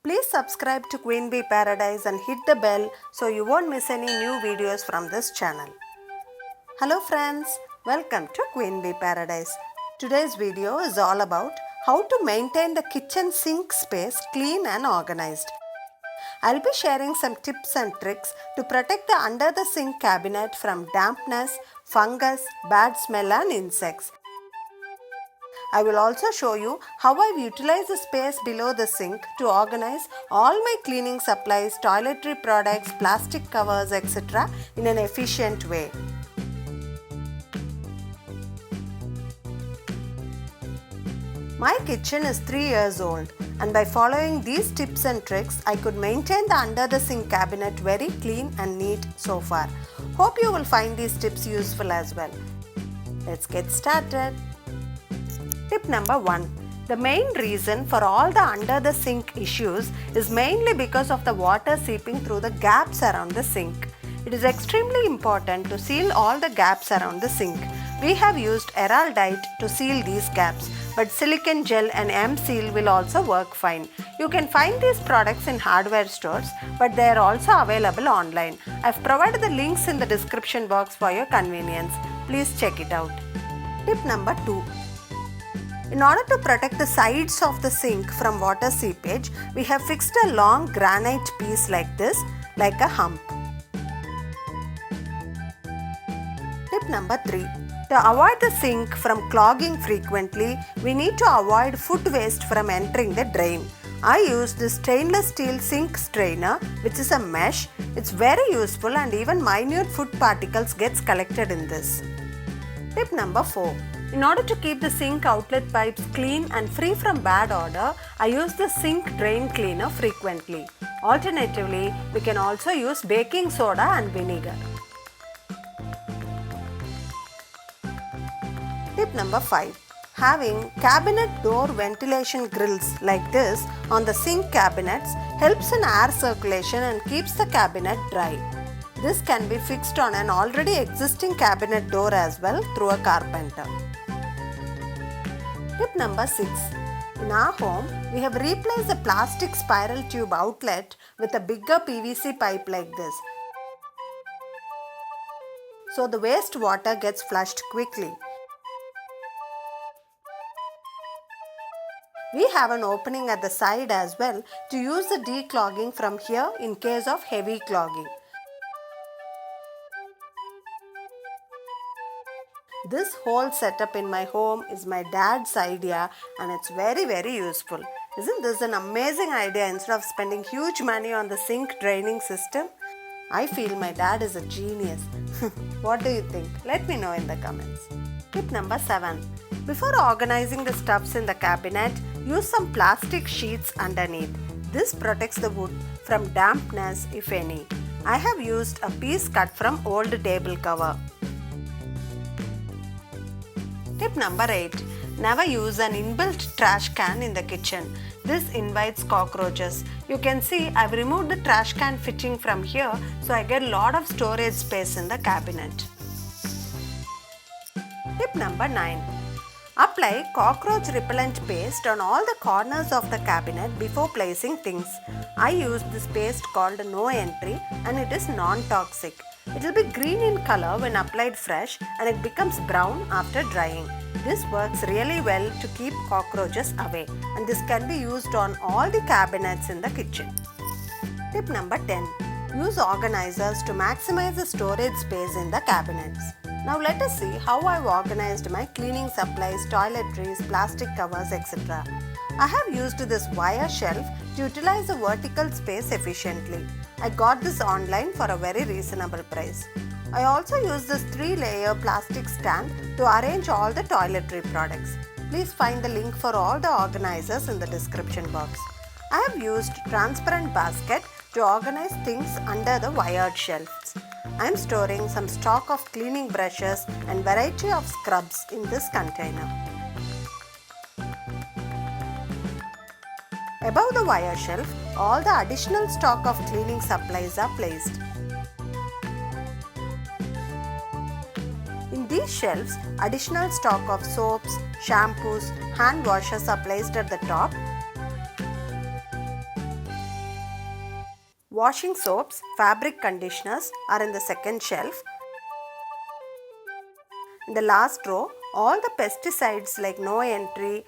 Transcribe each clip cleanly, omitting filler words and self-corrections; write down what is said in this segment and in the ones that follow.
Please subscribe to Queen Bee Paradise and hit the bell so you won't miss any new videos from this channel. Hello friends, welcome to Queen Bee Paradise. Today's video is all about how to maintain the kitchen sink space clean and organized. I'll be sharing some tips and tricks to protect the under the sink cabinet from dampness, fungus, bad smell and insects. I will also show you how I've utilized the space below the sink to organize all my cleaning supplies, toiletry products, plastic covers, etc. in an efficient way. My kitchen is 3 years old, and by following these tips and tricks, I could maintain the under the sink cabinet very clean and neat so far. Hope you will find these tips useful as well. Let's get started. Tip number 1. The main reason for all the under the sink issues is mainly because of the water seeping through the gaps around the sink. It is extremely important to seal all the gaps around the sink. We have used Araldite to seal these gaps, but silicone gel and M-Seal will also work fine. You can find these products in hardware stores, but they are also available online. I've provided the links in the description box for your convenience. Please check it out. Tip number 2. In order to protect the sides of the sink from water seepage, we have fixed a long granite piece like this, like a hump. Tip number 3. To avoid the sink from clogging frequently, we need to avoid food waste from entering the drain. I use this stainless steel sink strainer, which is a mesh. It's very useful and even minute food particles gets collected in this. Tip number 4. In order to keep the sink outlet pipes clean and free from bad odor, I use the sink drain cleaner frequently. Alternatively, we can also use baking soda and vinegar. Tip number 5. Having cabinet door ventilation grills like this on the sink cabinets helps in air circulation and keeps the cabinet dry. This can be fixed on an already existing cabinet door as well through a carpenter. Tip number 6. In our home, we have replaced the plastic spiral tube outlet with a bigger PVC pipe like this, so the waste water gets flushed quickly. We have an opening at the side as well to use the declogging from here in case of heavy clogging. This whole setup in my home is my dad's idea and it's very useful. Isn't this an amazing idea instead of spending huge money on the sink draining system? I feel my dad is a genius. What do you think? Let me know in the comments. Tip number 7. Before organizing the stuffs in the cabinet, use some plastic sheets underneath. This protects the wood from dampness if any. I have used a piece cut from old table cover. Tip number 8. Never use an inbuilt trash can in the kitchen. This invites cockroaches. You can see I've removed the trash can fitting from here, so I get a lot of storage space in the cabinet. Tip number 9. Apply cockroach repellent paste on all the corners of the cabinet before placing things. I use this paste called No Entry and it is non-toxic. It will be green in color when applied fresh and it becomes brown after drying. This works really well to keep cockroaches away, and this can be used on all the cabinets in the kitchen. Tip number 10. Use organizers to maximize the storage space in the cabinets. Now let us see how I've organized my cleaning supplies, toiletries, plastic covers, etc. I have used this wire shelf to utilize the vertical space efficiently. I got this online for a very reasonable price. I also use this 3-layer plastic stand to arrange all the toiletry products. Please find the link for all the organizers in the description box. I have used transparent basket to organize things under the wired shelves. I am storing some stock of cleaning brushes and variety of scrubs in this container. Above the wire shelf, all the additional stock of cleaning supplies are placed. In these shelves, additional stock of soaps, shampoos, hand washes are placed at the top. Washing soaps, fabric conditioners are in the second shelf. In the last row, all the pesticides like no entry,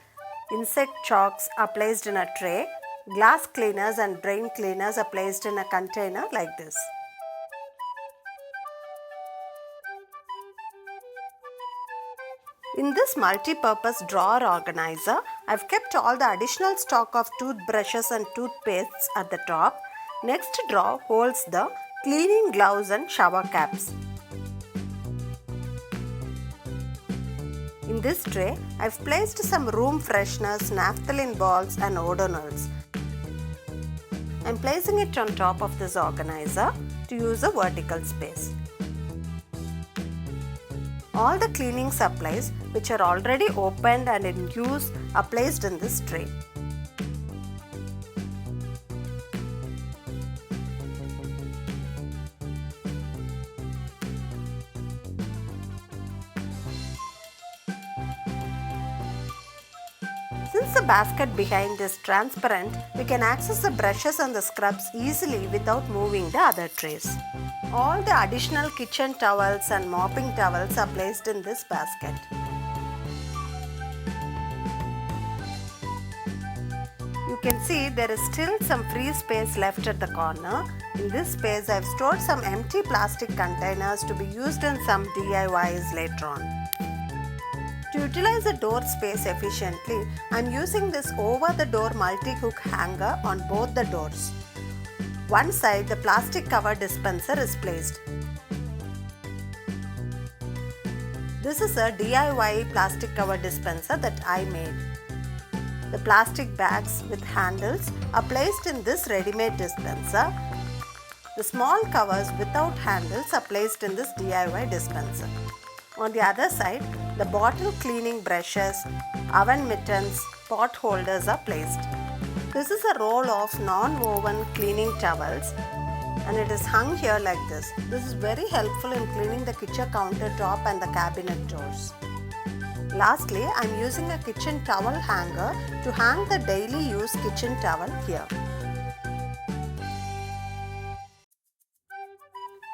insect chalks are placed in a tray. Glass cleaners and drain cleaners are placed in a container like this. In this multi-purpose drawer organizer, I've kept all the additional stock of toothbrushes and toothpastes at the top. Next drawer holds the cleaning gloves and shower caps. In this tray, I've placed some room fresheners, naphthalene balls and odonals. I'm placing it on top of this organizer to use a vertical space. All the cleaning supplies which are already opened and in use are placed in this tray. Since the basket behind is transparent, we can access the brushes and the scrubs easily without moving the other trays. All the additional kitchen towels and mopping towels are placed in this basket. You can see there is still some free space left at the corner. In this space, I have stored some empty plastic containers to be used in some DIYs later on. To utilize the door space efficiently, I am using this over-the-door multi-hook hanger on both the doors. One side, the plastic cover dispenser is placed. This is a DIY plastic cover dispenser that I made. The plastic bags with handles are placed in this ready-made dispenser. The small covers without handles are placed in this DIY dispenser. On the other side, the bottle cleaning brushes, oven mittens, pot holders are placed. This is a roll of non-woven cleaning towels and it is hung here like this. This is very helpful in cleaning the kitchen countertop and the cabinet doors. Lastly, I am using a kitchen towel hanger to hang the daily use kitchen towel here.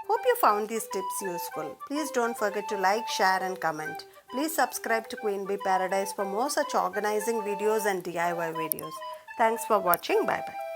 Hope you found these tips useful. Please don't forget to like, share and comment. Please subscribe to Queen Bee Paradise for more such organizing videos and DIY videos. Thanks for watching. Bye bye.